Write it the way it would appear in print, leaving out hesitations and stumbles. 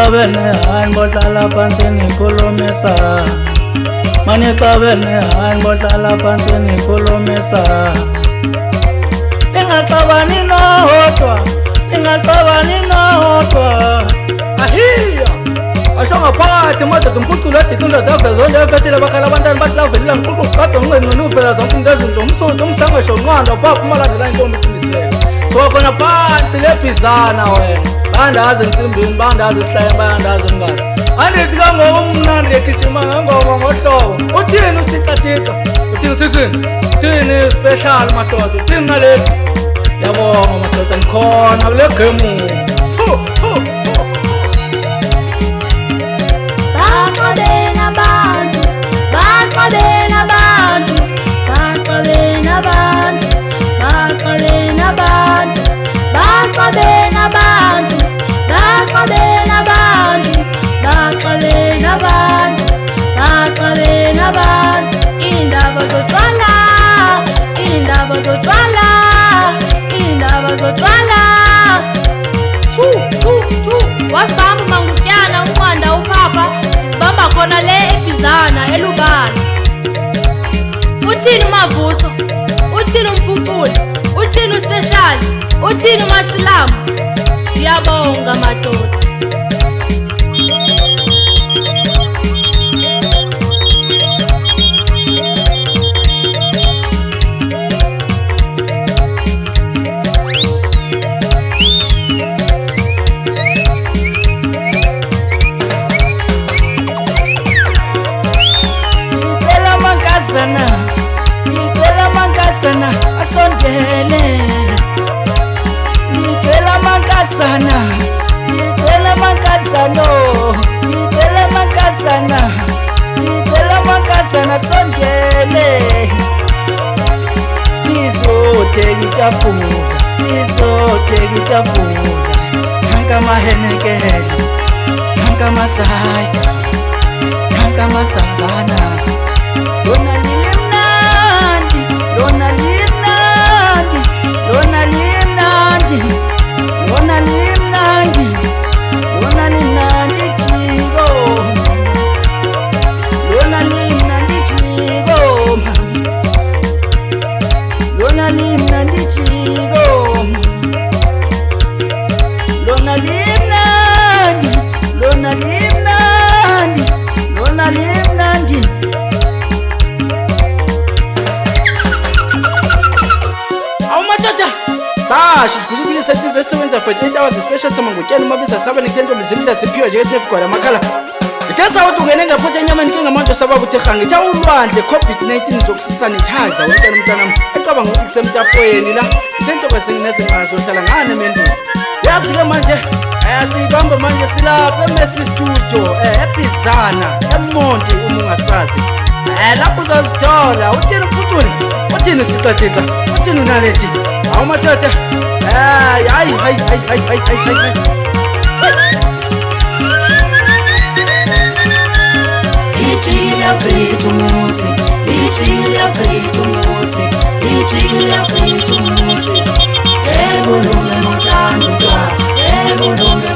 Manixabe nehani bohlala phansi nikhulumisa. Manixabe nehani bohlala phansi nikhulumisa. Ningaxabani nodwa, ningaxabani nodwa. Ahiya asho ngaphakathi madoda umpuculo edicunda davezonke ephethile bakhala abantwana bathi lavelela mququ kade ungengqini uphela zonke into ezinhle umsundu umsangesho nqanda phaa umalandela intombi ifundisela so khona phansi lebhizana wena bandazi entsimbini bandazi esihlaye bandazi emngazi andithi kangoba umnandi egijima ngengoma ngohlobo uthini usikatika uthini sisini uthini special madoda uthini nalethi yabonga madoda ndikhona kule gemu wasibamba umangutyana umwanda uphapha sibamba khona le ebhizana elubala. Uthini umavuso, uthini umpuculo, uthini uspeshali, uthini umashilamu. Ngiyabonga madoda. Ngicela mankazana asondele, ngicela mankazana, ngicela mankazana, ngicela mankazana, ngicela mankazana asondele. Ngizothe ngitafuna, ngizothe ngitafuna, hanka mahenekele, hanka masayita, hanka masambana. Lona limnandi, lona limnandi, lona limnandi, lona limnandi, lona limnandi chigo, lona limnandi chigo, lona limnandi chigo, lona limnandi, lona limnandi, lona limnandi. Sashi sikhulumile sensizwe esebenza for 8 hours special samangotyana umabisa saba nekentombi zimita siphiwa nje esinefugwala amakhala. Ngeza wathi ungene ngaphotha enyameni kengamanto saba kuthi khange cha ulwandle COVID-19 zokusanitizer wonke umntanami ecabanga ukuthi kusemtafweni la into kwasenginezinqala sohlala ngane mendulo. Yazi ke manje ayasibamba manje silapha eMessi studio eBizana eMonti uma ungasazi. Lapho uzazithola uthini mpuculi uthini sikatika uthini nalethi awu madoda hayi Ichila kwetu musi, ichila kwetu musi, ichila kwetu musi. Egulunge mutando twa, egulunge